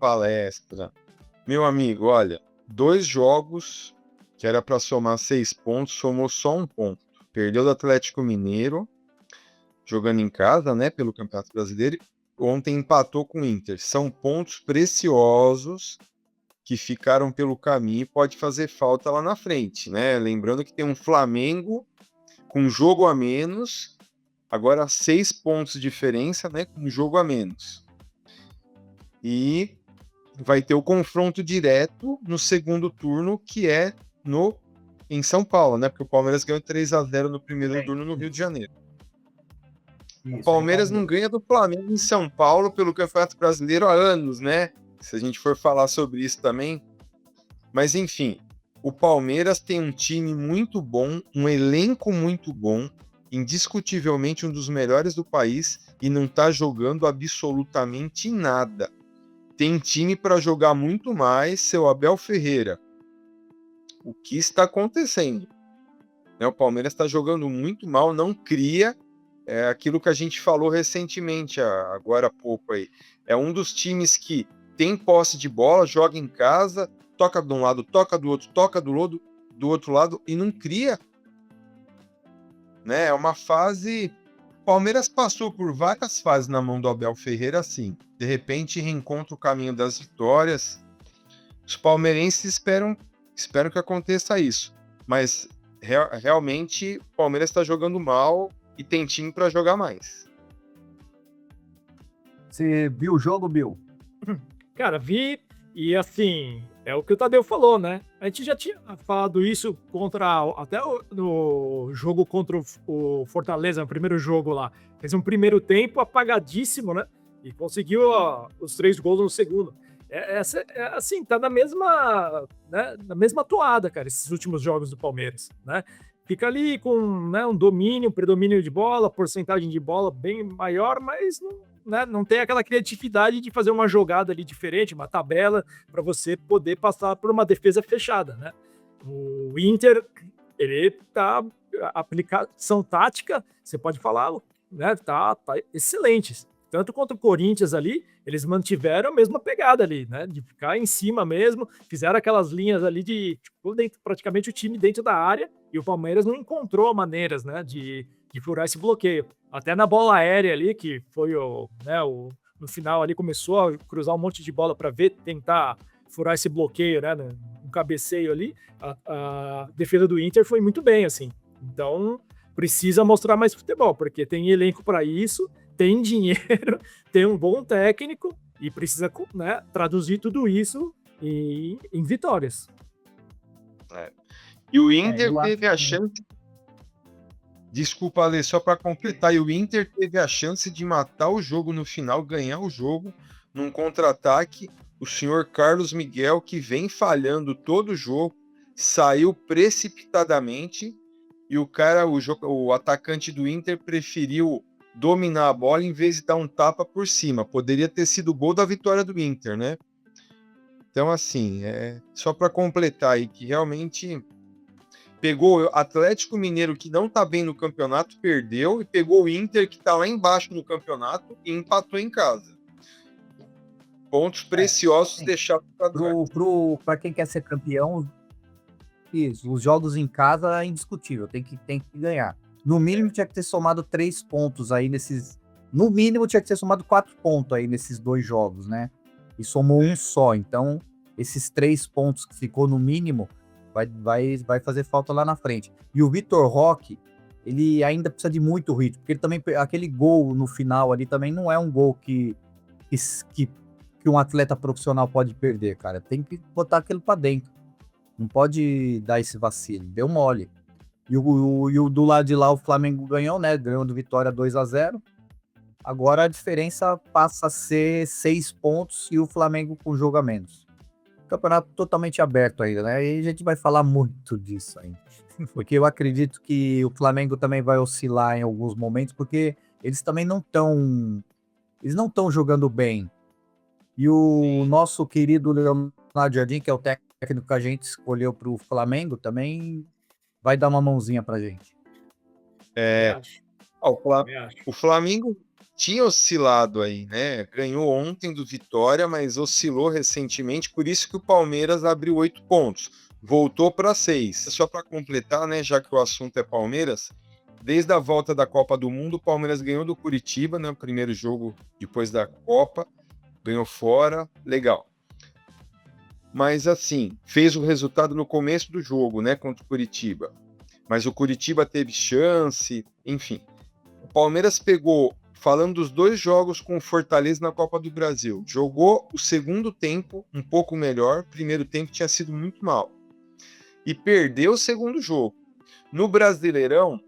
Speaker 3: Meu amigo, olha, 2 jogos que era para somar 6 pontos, somou só 1 ponto. Perdeu do Atlético Mineiro, jogando em casa, né, pelo Campeonato Brasileiro. Ontem empatou com o Inter. São pontos preciosos que ficaram pelo caminho e pode fazer falta lá na frente, né? Lembrando que tem um Flamengo com jogo a menos, agora 6 pontos de diferença, né, com jogo a menos. E vai ter o confronto direto no segundo turno, que é em São Paulo, né? Porque o Palmeiras ganhou 3-0 no primeiro turno no Rio de Janeiro. O Palmeiras não ganha do Flamengo em São Paulo pelo Campeonato Brasileiro há anos, né? Se a gente for falar sobre isso também. Mas enfim, o Palmeiras tem um time muito bom, um elenco muito bom, indiscutivelmente um dos melhores do país e não tá jogando absolutamente nada. Tem time para jogar muito mais, seu Abel Ferreira. O que está acontecendo? O Palmeiras está jogando muito mal, não cria. É aquilo que a gente falou recentemente, agora há pouco aí. É um dos times que tem posse de bola, joga em casa, toca de um lado, toca do outro, toca do outro lado e não cria. Né? É uma fase. O Palmeiras passou por várias fases na mão do Abel Ferreira, assim. De repente reencontra o caminho das vitórias. Os palmeirenses esperam que aconteça isso. Mas realmente o Palmeiras está jogando mal e tem time para jogar mais.
Speaker 1: Você viu o jogo, Bill?
Speaker 2: Cara, vi, e assim, é o que o Tadeu falou, né? A gente já tinha falado isso no jogo contra o Fortaleza, no primeiro jogo lá. Fez um primeiro tempo apagadíssimo, né? E conseguiu os 3 gols no segundo. Assim, tá na mesma toada, cara, esses últimos jogos do Palmeiras, né? Fica ali com, né, um predomínio de bola, porcentagem de bola bem maior, mas não tem aquela criatividade de fazer uma jogada ali diferente, uma tabela, para você poder passar por uma defesa fechada, né? O Inter, ele tá aplicação tática, você pode falar, né? Tá excelente. Tanto contra o Corinthians ali, eles mantiveram a mesma pegada ali, né? De ficar em cima mesmo, fizeram aquelas linhas ali praticamente o time dentro da área, e o Palmeiras não encontrou maneiras, né? De furar esse bloqueio. Até na bola aérea ali, que foi no final ali, começou a cruzar um monte de bola para tentar furar esse bloqueio, né? Um cabeceio ali, a defesa do Inter foi muito bem, assim. Então, precisa mostrar mais futebol, porque tem elenco para isso, tem dinheiro, tem um bom técnico e precisa, né, traduzir tudo isso em vitórias.
Speaker 3: E o Inter teve a chance. Desculpa, Ale, só para completar. E o Inter teve a chance de matar o jogo no final, ganhar o jogo num contra-ataque. O senhor Carlos Miguel, que vem falhando todo o jogo, saiu precipitadamente e o atacante do Inter preferiu dominar a bola em vez de dar um tapa por cima. Poderia ter sido o gol da vitória do Inter, né? Então, assim, só para completar aí, que realmente pegou o Atlético Mineiro, que não tá bem no campeonato, perdeu, e pegou o Inter, que tá lá embaixo no campeonato, e empatou em casa. Pontos preciosos deixados para trás.
Speaker 1: Para quem quer ser campeão, isso, os jogos em casa é indiscutível, tem que ganhar. No mínimo tinha que ter somado 3 pontos aí nesses. No mínimo tinha que ter somado 4 pontos aí nesses 2 jogos, né? E somou um só. Então, esses 3 pontos que ficou no mínimo vai fazer falta lá na frente. E o Vitor Roque, ele ainda precisa de muito ritmo, porque ele também, aquele gol no final ali também não é um gol que um atleta profissional pode perder, cara. Tem que botar aquilo para dentro. Não pode dar esse vacilo. Deu mole. E o do lado de lá, o Flamengo ganhou, né? Ganhou do Vitória 2-0. Agora a diferença passa a ser 6 pontos e o Flamengo com jogo a menos. Campeonato totalmente aberto ainda, né? E a gente vai falar muito disso ainda. Porque eu acredito que o Flamengo também vai oscilar em alguns momentos, porque eles também não estão. Eles não estão jogando bem. E o nosso querido Leonardo Jardim, que é o técnico que a gente escolheu para o Flamengo, também vai dar uma mãozinha pra gente.
Speaker 2: Acho,
Speaker 3: Ó,
Speaker 2: também acho.
Speaker 3: o Flamengo tinha oscilado aí, né? Ganhou ontem do Vitória, mas oscilou recentemente, por isso que o Palmeiras abriu 8 pontos. Voltou para 6. Só para completar, né? Já que o assunto é Palmeiras, desde a volta da Copa do Mundo, o Palmeiras ganhou do Curitiba, né? O primeiro jogo depois da Copa, ganhou fora, legal. Mas assim, fez o resultado no começo do jogo, né? Contra o Curitiba. Mas o Curitiba teve chance, enfim. O Palmeiras pegou, falando dos 2 jogos com o Fortaleza na Copa do Brasil, jogou o segundo tempo um pouco melhor, o primeiro tempo tinha sido muito mal. E perdeu o segundo jogo. No Brasileirão,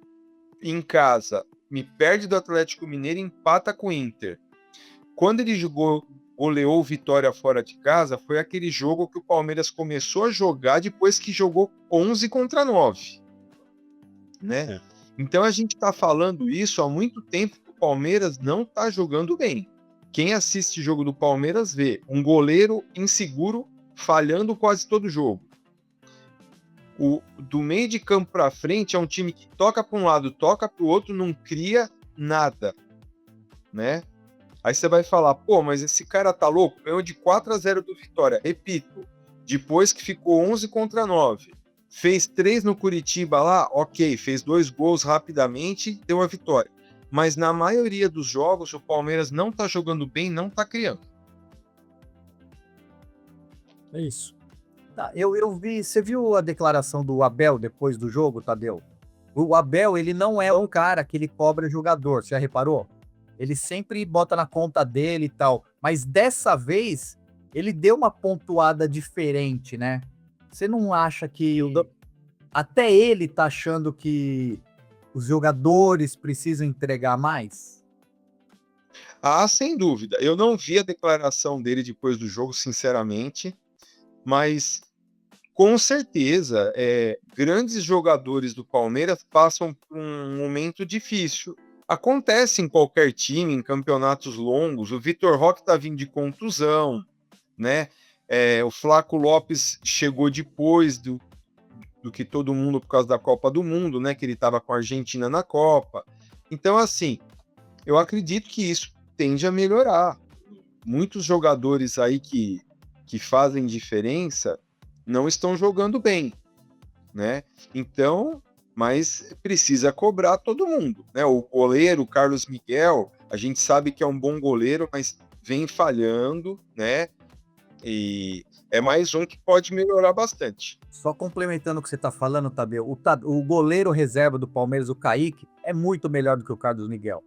Speaker 3: em casa, me perde do Atlético Mineiro e empata com o Inter. Quando ele goleou o Vitória fora de casa, foi aquele jogo que o Palmeiras começou a jogar depois que jogou 11 contra 9. Né? Então a gente está falando isso há muito tempo que o Palmeiras não está jogando bem. Quem assiste jogo do Palmeiras vê um goleiro inseguro falhando quase todo jogo. Do meio de campo para frente é um time que toca para um lado, toca para o outro, não cria nada, né? Aí você vai falar, pô, mas esse cara tá louco, ganhou de 4-0 do Vitória. Repito, depois que ficou 11 contra 9. Fez 3 no Curitiba lá, ok, fez 2 gols rapidamente, deu a vitória. Mas na maioria dos jogos, o Palmeiras não tá jogando bem, não tá criando.
Speaker 2: É isso.
Speaker 1: Tá, eu vi, você viu a declaração do Abel depois do jogo, Tadeu? O Abel, ele não é um cara que ele cobra jogador, você já reparou? Ele sempre bota na conta dele e tal, mas dessa vez ele deu uma pontuada diferente, né? Você não acha que até ele tá achando que os jogadores precisam entregar mais?
Speaker 3: Ah, sem dúvida. Eu não vi a declaração dele depois do jogo, sinceramente, mas com certeza, grandes jogadores do Palmeiras passam por um momento difícil. Acontece em qualquer time, em campeonatos longos. O Vitor Roque está vindo de contusão, né? O Flaco Lopes chegou depois do que todo mundo por causa da Copa do Mundo, né? Que ele estava com a Argentina na Copa. Então, assim, eu acredito que isso tende a melhorar. Muitos jogadores aí que fazem diferença não estão jogando bem, né? Então, mas precisa cobrar todo mundo, né? O goleiro, o Carlos Miguel, a gente sabe que é um bom goleiro, mas vem falhando, né? E é mais um que pode melhorar bastante.
Speaker 1: Só complementando o que você tá falando, Tadeu, o goleiro reserva do Palmeiras, o Kaique, é muito melhor do que o Carlos Miguel.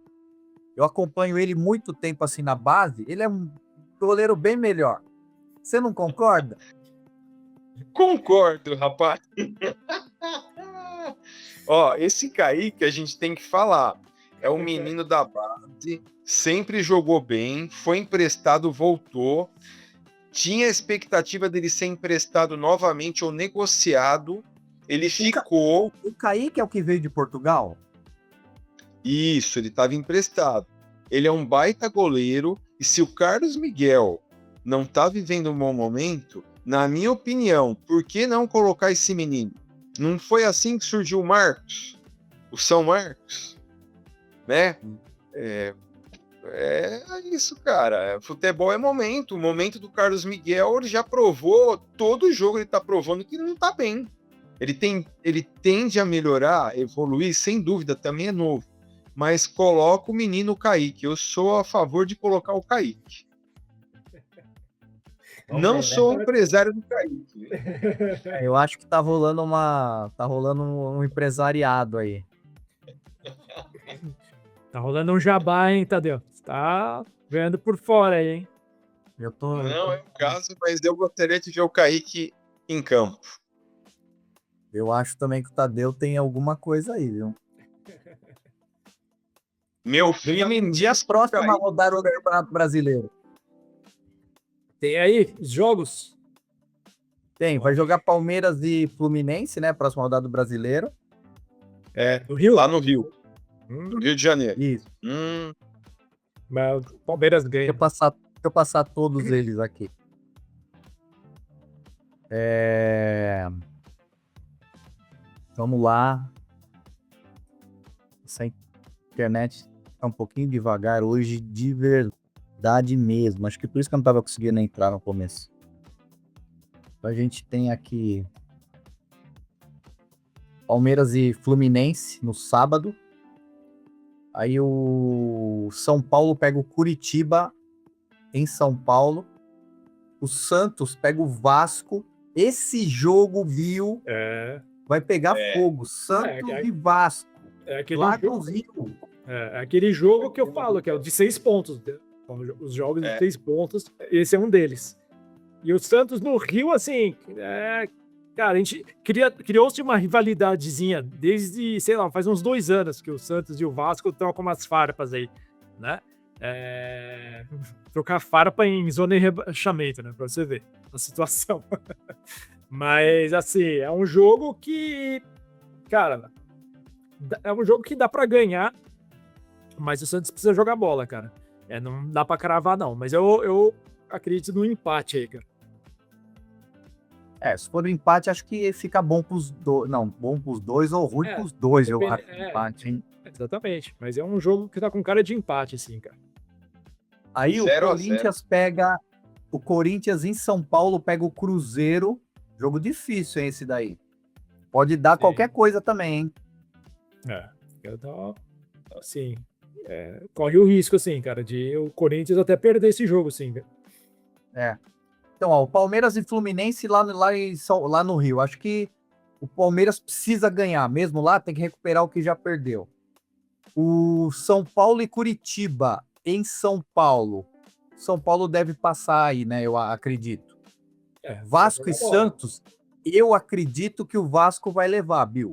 Speaker 1: Eu acompanho ele muito tempo assim na base, ele é um goleiro bem melhor. Você não concorda?
Speaker 3: Concordo, rapaz. Ó, esse Kaique a gente tem que falar. É um menino da base, sempre jogou bem, foi emprestado, voltou. Tinha a expectativa dele ser emprestado novamente ou negociado. Ele ficou.
Speaker 1: O Kaique é o que veio de Portugal?
Speaker 3: Isso, ele estava emprestado. Ele é um baita goleiro. E se o Carlos Miguel não está vivendo um bom momento, na minha opinião, por que não colocar esse menino? Não foi assim que surgiu o Marcos? O São Marcos? Né? É isso, cara. Futebol é momento. O momento do Carlos Miguel, ele já provou, todo jogo ele tá provando que ele não tá bem. Ele tende a melhorar, evoluir, sem dúvida, também é novo. Mas coloca o menino Kaique. Eu sou a favor de colocar o Kaique. Não sou empresário do Kaique.
Speaker 1: Eu acho que tá rolando um empresariado aí.
Speaker 2: Tá rolando um jabá, hein, Tadeu? Tá vendo por fora aí, hein?
Speaker 3: Não é o caso, mas eu gostaria de ver o Kaique em campo.
Speaker 1: Eu acho também que o Tadeu tem alguma coisa aí, viu?
Speaker 3: Meu filho, em
Speaker 1: E a
Speaker 3: dias
Speaker 1: próxima rodada do Campeonato Brasileiro?
Speaker 2: Tem aí os jogos?
Speaker 1: Tem, vai jogar Palmeiras e Fluminense, né? Próxima rodada do Brasileiro.
Speaker 2: Do Rio?
Speaker 3: lá no Rio,
Speaker 2: Hum,
Speaker 3: no Rio de Janeiro.
Speaker 1: Isso.
Speaker 2: mas o Palmeiras ganha.
Speaker 1: Deixa eu passar todos eles aqui. Vamos lá. Essa internet tá um pouquinho devagar hoje, de verdade mesmo. Acho que por isso que eu não tava conseguindo entrar no começo. Então a gente tem aqui Palmeiras e Fluminense no sábado. Aí o São Paulo pega o Curitiba em São Paulo. O Santos pega o Vasco. Esse jogo, viu, vai pegar fogo. Santos e Vasco.
Speaker 2: É aquele
Speaker 1: Lá
Speaker 2: jogo,
Speaker 1: no Rio.
Speaker 2: é aquele jogo que eu falo, que é o de 6 pontos. Os jogos de 6 pontos, esse é um deles. E o Santos no Rio, assim, cara, a gente criou-se uma rivalidadezinha desde, sei lá, faz uns 2 anos que o Santos e o Vasco estão com umas farpas aí, né? Trocar farpa em zona de rebaixamento, né? Pra você ver a situação. Mas, assim, é um jogo que, cara, é um jogo que dá pra ganhar, mas o Santos precisa jogar bola, cara. Não dá pra cravar, não. Mas eu acredito no empate aí, cara.
Speaker 1: Se for um empate, acho que fica bom pros dois. Não, bom pros dois ou ruim pros dois, eu acho. Empate, hein?
Speaker 2: Exatamente. Mas é um jogo que tá com cara de empate, assim, cara.
Speaker 1: Aí o Corinthians pega. O Corinthians em São Paulo pega o Cruzeiro. Jogo difícil, hein, esse daí. Pode dar qualquer coisa também, hein?
Speaker 2: Assim, corre o risco, assim, cara, de o Corinthians até perder esse jogo, assim.
Speaker 1: Então, ó, o Palmeiras e Fluminense lá no Rio. Acho que o Palmeiras precisa ganhar. Mesmo lá, tem que recuperar o que já perdeu. O São Paulo e Curitiba em São Paulo. São Paulo deve passar aí, né? Eu acredito. Vasco e Santos, eu acredito que o Vasco vai levar, Bill.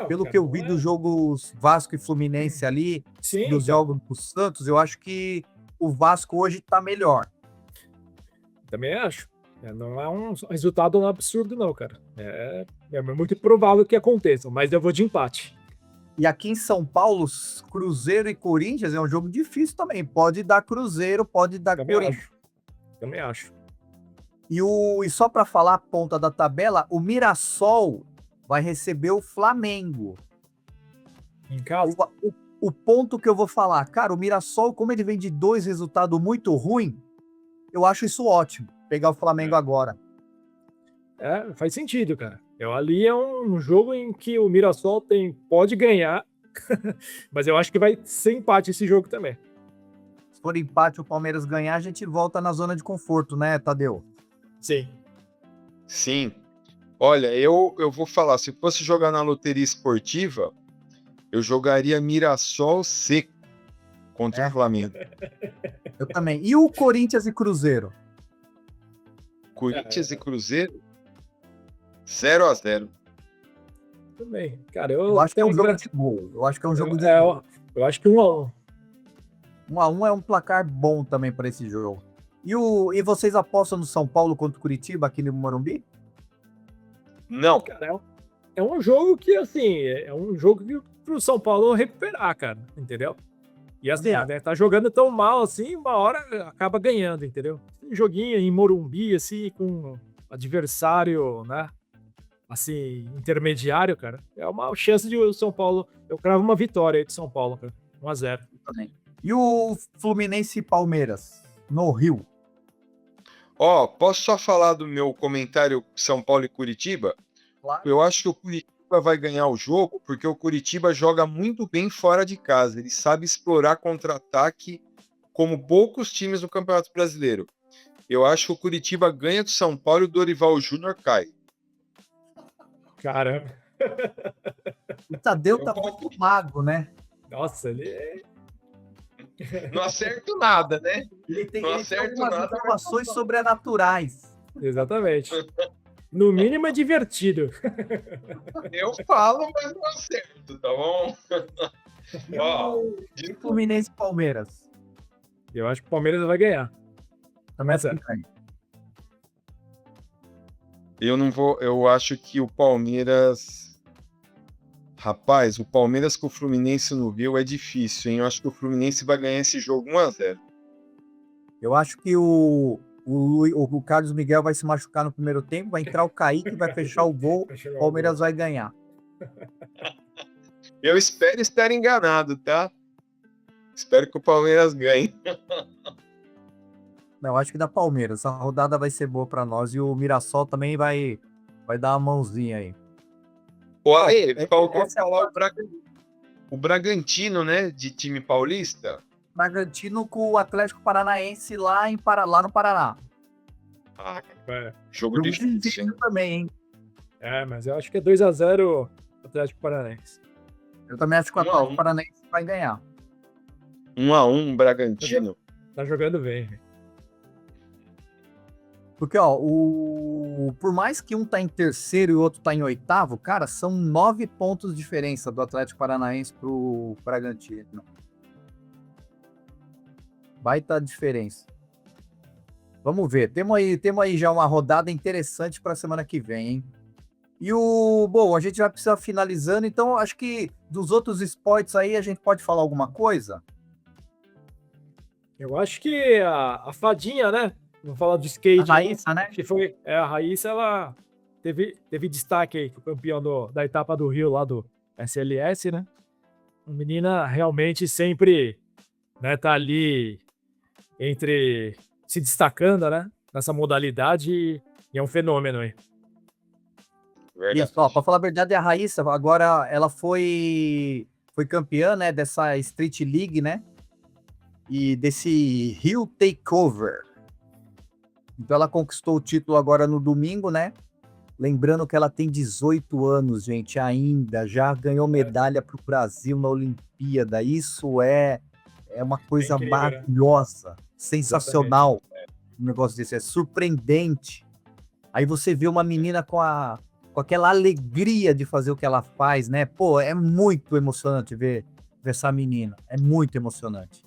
Speaker 1: Pelo que eu vi dos jogos Vasco e Fluminense ali, dos jogos do Santos, eu acho que o Vasco hoje tá melhor.
Speaker 2: Também acho. Não é um resultado absurdo, não, cara. É muito provável que aconteça, mas eu vou de empate.
Speaker 1: E aqui em São Paulo, Cruzeiro e Corinthians é um jogo difícil também. Pode dar Cruzeiro, pode dar Corinthians.
Speaker 2: Também acho.
Speaker 1: E só para falar a ponta da tabela, o Mirassol vai receber o Flamengo.
Speaker 2: Em casa?
Speaker 1: O ponto que eu vou falar, cara, o Mirassol, como ele vem de 2 resultados muito ruins, eu acho isso ótimo, pegar o Flamengo agora.
Speaker 2: Faz sentido, cara. Ali é um jogo em que o Mirassol pode ganhar, mas eu acho que vai ser empate esse jogo também.
Speaker 1: Se for empate, o Palmeiras ganhar, a gente volta na zona de conforto, né, Tadeu?
Speaker 3: Sim. Olha, eu vou falar, se fosse jogar na loteria esportiva, eu jogaria Mirassol seco contra o Flamengo.
Speaker 1: Eu também. E o Corinthians e Cruzeiro?
Speaker 3: Corinthians e Cruzeiro, 0-0.
Speaker 2: Também. Cara,
Speaker 1: eu acho que é um jogo de gol. Eu acho que é um jogo de
Speaker 2: gol. Eu acho que 1-1.
Speaker 1: 1-1 é um placar bom também para esse jogo. E vocês apostam no São Paulo contra o Curitiba aqui no Morumbi?
Speaker 3: Não.
Speaker 2: Cara, é um jogo que, assim, é um jogo que pro São Paulo recuperar, cara, entendeu? E assim, tá jogando tão mal assim, uma hora acaba ganhando, entendeu? Um joguinho em Morumbi, assim, com adversário, né? Assim, intermediário, cara. É uma chance de o São Paulo. Eu cravo uma vitória aí de São Paulo, cara. 1-0.
Speaker 1: E o Fluminense e Palmeiras no Rio?
Speaker 3: Posso só falar do meu comentário São Paulo e Curitiba?
Speaker 1: Claro.
Speaker 3: Eu acho que o Curitiba vai ganhar o jogo porque o Curitiba joga muito bem fora de casa. Ele sabe explorar contra-ataque como poucos times no Campeonato Brasileiro. Eu acho que o Curitiba ganha do São Paulo e o Dorival Júnior cai.
Speaker 2: Caramba.
Speaker 1: O Tadeu tá muito mago, né?
Speaker 2: Nossa, ele
Speaker 3: Não acerto nada, né?
Speaker 1: Ele tem algumas informações sobrenaturais.
Speaker 2: Exatamente. No mínimo é divertido.
Speaker 3: Eu falo, mas não acerto, tá bom?
Speaker 1: E
Speaker 3: Ó,
Speaker 1: o Fluminense e Palmeiras?
Speaker 2: Eu acho que o Palmeiras vai ganhar.
Speaker 1: Também
Speaker 2: Mas é.
Speaker 1: assim, ganha.
Speaker 3: eu não vou. Eu acho que o Palmeiras. Rapaz, o Palmeiras com o Fluminense no Rio é difícil, hein? Eu acho que o Fluminense vai ganhar esse jogo 1-0.
Speaker 1: Eu acho que o Carlos Miguel vai se machucar no primeiro tempo, vai entrar o Kaique, vai fechar o gol, o Palmeiras vai ganhar.
Speaker 3: Eu espero estar enganado, tá? Espero que o Palmeiras ganhe.
Speaker 1: Não, eu acho que dá Palmeiras. A rodada vai ser boa para nós e o Mirassol também vai dar uma mãozinha aí.
Speaker 3: Pô, aí, faltou
Speaker 1: Essa é a
Speaker 3: falar o Bragantino, né? De time paulista.
Speaker 1: Bragantino com o Atlético Paranaense lá no Paraná.
Speaker 3: Ah,
Speaker 2: É,
Speaker 3: jogo
Speaker 1: Jogo
Speaker 3: difícil,
Speaker 1: difícil
Speaker 3: hein?
Speaker 1: também, hein?
Speaker 2: mas eu acho que é 2-0 Atlético Paranaense.
Speaker 1: Eu também acho que o
Speaker 3: 1 a 1.
Speaker 1: Atlético Paranaense vai ganhar.
Speaker 3: 1-1, Bragantino.
Speaker 2: Tá jogando bem.
Speaker 1: Porque, ó, por mais que um tá em terceiro e o outro tá em oitavo, cara, são 9 pontos de diferença do Atlético Paranaense pro Bragantino. Baita diferença. Vamos ver. Temos aí já uma rodada interessante para a semana que vem, hein? Bom, a gente vai precisar finalizando, então acho que dos outros esportes aí a gente pode falar alguma coisa.
Speaker 2: Eu acho que a Fadinha, né? Vamos falar do skate.
Speaker 1: A Raíssa, né?
Speaker 2: Que foi a Raíssa, ela teve destaque aí, que o campeão da etapa do Rio lá do SLS, né? Uma menina realmente sempre, né, tá ali se destacando, né? Nessa modalidade e é um fenômeno aí.
Speaker 3: Verdade.
Speaker 1: Isso, ó, pra falar a verdade, a Raíssa, agora ela foi campeã, né, dessa Street League, né, e desse Rio Takeover. Então ela conquistou o título agora no domingo, né, lembrando que ela tem 18 anos, gente, ainda, já ganhou medalha pro Brasil na Olimpíada, isso é uma coisa
Speaker 2: incrível, né?
Speaker 1: maravilhosa, sensacional, um negócio desse, é surpreendente. Aí você vê uma menina com aquela alegria de fazer o que ela faz, né? Pô, é muito emocionante ver essa menina. É muito emocionante.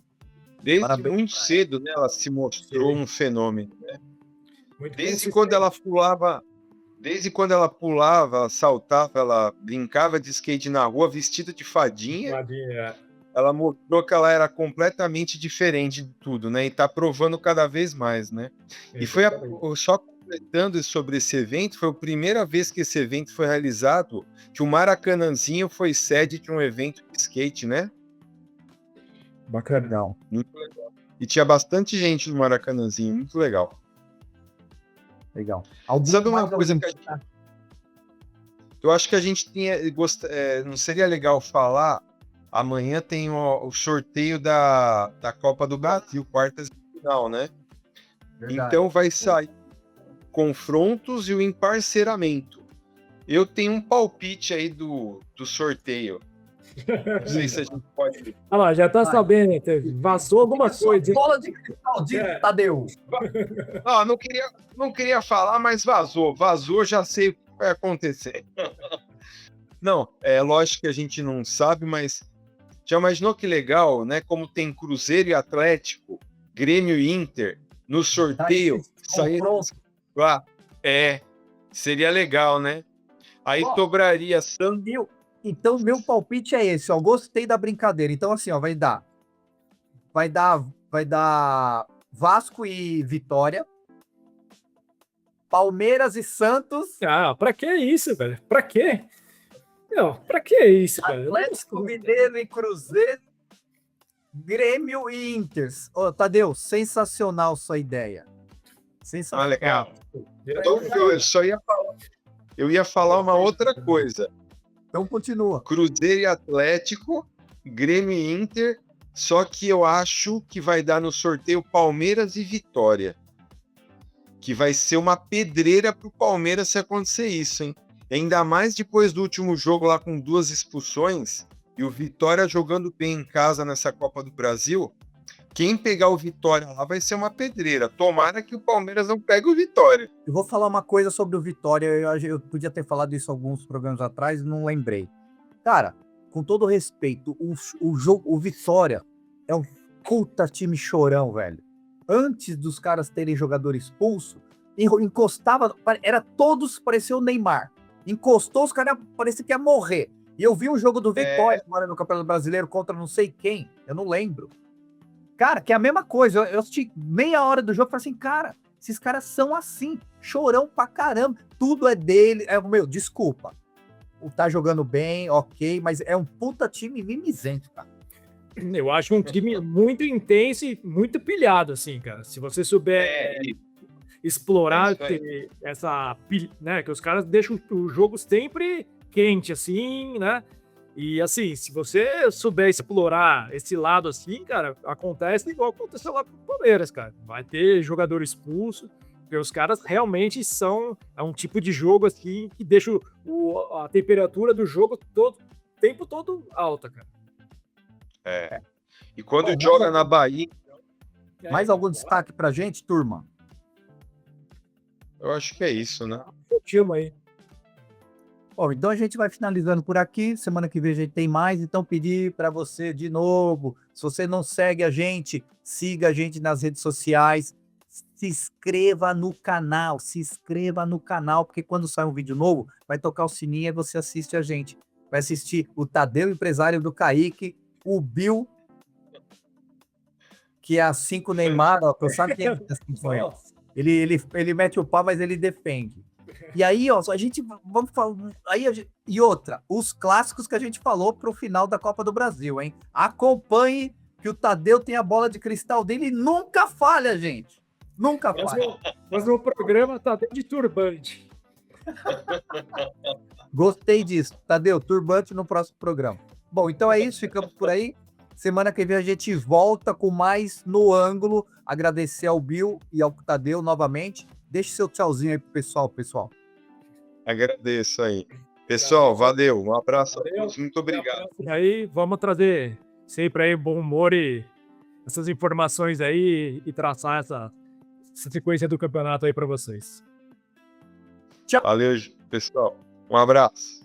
Speaker 3: Desde
Speaker 1: Parabéns.
Speaker 3: muito cedo, né, ela se mostrou
Speaker 2: Sim.
Speaker 3: um fenômeno.
Speaker 2: Muito
Speaker 3: Desde
Speaker 2: consistente.
Speaker 3: quando ela pulava, ela saltava, ela brincava de skate na rua vestida de fadinha,
Speaker 2: Fadinha,
Speaker 3: ela mostrou que ela era completamente diferente de tudo, né? E tá provando cada vez mais, né? E foi só completando sobre esse evento, foi a primeira vez que esse evento foi realizado, que o Maracanãzinho foi sede de um evento de skate, né?
Speaker 1: Bacana.
Speaker 3: Muito legal. E tinha bastante gente no Maracanãzinho, muito legal.
Speaker 1: Legal.
Speaker 3: Sabe uma coisa que eu acho que a gente não seria legal falar? Amanhã tem o sorteio da Copa do Brasil, quartas de final, né?
Speaker 1: Verdade.
Speaker 3: Então vai sair confrontos e o emparceramento. Eu tenho um palpite aí do sorteio. Não sei se a gente pode.
Speaker 2: Olha lá, já tá sabendo, vazou alguma coisa, hein?
Speaker 1: Bola de cristal, Tadeu.
Speaker 3: Não queria falar, mas vazou. Vazou, já sei o que vai acontecer. Não, é lógico que a gente não sabe, mas já imaginou que legal, né? Como tem Cruzeiro e Atlético, Grêmio e Inter, no sorteio, sair lá. Seria legal, né? Aí sobraria
Speaker 1: Então, meu palpite é esse, ó. Gostei da brincadeira. Então, assim, ó, vai dar Vasco e Vitória, Palmeiras e Santos,
Speaker 2: Ah, pra que isso, velho? Pra quê? Não, pra que isso, velho?
Speaker 1: Atlético Mineiro e Cruzeiro, Grêmio e Inter. Ô, Tadeu, sensacional sua ideia. Sensacional.
Speaker 3: legal. Então, eu ia falar uma outra coisa.
Speaker 1: Então continua.
Speaker 3: Cruzeiro e Atlético, Grêmio e Inter, só que eu acho que vai dar no sorteio Palmeiras e Vitória. Que vai ser uma pedreira pro Palmeiras se acontecer isso, hein? E ainda mais depois do último jogo lá com 2 expulsões e o Vitória jogando bem em casa nessa Copa do Brasil. quem pegar o Vitória lá vai ser uma pedreira. Tomara que o Palmeiras não pegue o Vitória.
Speaker 1: Eu vou falar uma coisa sobre o Vitória. Eu podia ter falado isso alguns programas atrás e não lembrei. Cara, com todo respeito, o Vitória é um puta time chorão, velho. Antes dos caras terem jogador expulso, encostava, parecia o Neymar. Encostou, os caras parecia que ia morrer. E eu vi um jogo do Vitória agora no Campeonato Brasileiro contra não sei quem, eu não lembro. Cara, que é a mesma coisa. Eu assisti meia hora do jogo e falei assim, cara, esses caras são assim, chorão pra caramba. Tudo é dele. Desculpa. Tá jogando bem, ok, mas é um puta time mimizento, cara.
Speaker 2: Eu acho um time muito intenso e muito pilhado, assim, cara. Se você souber explorar né, que os caras deixam o jogo sempre quente, assim, né? E assim, se você souber explorar esse lado assim, cara, acontece igual aconteceu lá com o Palmeiras, cara. Vai ter jogador expulso, porque os caras realmente é um tipo de jogo assim que deixa a temperatura do jogo o tempo todo alta, cara.
Speaker 3: E quando joga na Bahia,
Speaker 1: Mais algum destaque pra gente, turma?
Speaker 3: eu acho que é isso, né?
Speaker 2: Time aí.
Speaker 1: Bom, então a gente vai finalizando por aqui. Semana que vem a gente tem mais. Então, pedir para você de novo, se você não segue a gente, siga a gente nas redes sociais. Se inscreva no canal, porque quando sai um vídeo novo, vai tocar o sininho e você assiste a gente. Vai assistir o Tadeu, empresário do Kaique, o Bill, que é assim com o Neymar, ó, tu sabe quem é assim com ele. Ele mete o pau, mas ele defende. E aí, ó, a gente vamos falar. E outra, os clássicos que a gente falou pro final da Copa do Brasil, hein? Acompanhe que o Tadeu tem a bola de cristal dele e nunca falha, gente. Nunca falha.
Speaker 2: Mas o programa tá até de turbante.
Speaker 1: Gostei disso. Tadeu, turbante no próximo programa. Bom, então é isso, ficamos por aí. Semana que vem a gente volta com mais No Ângulo. Agradecer ao Bill e ao Tadeu novamente. Deixe seu tchauzinho aí pro pessoal.
Speaker 3: Agradeço aí. Pessoal, valeu. Um abraço a todos. Muito obrigado.
Speaker 2: E aí, vamos trazer sempre aí bom humor e essas informações aí e traçar essa sequência do campeonato aí para vocês.
Speaker 3: Valeu, pessoal. Um abraço.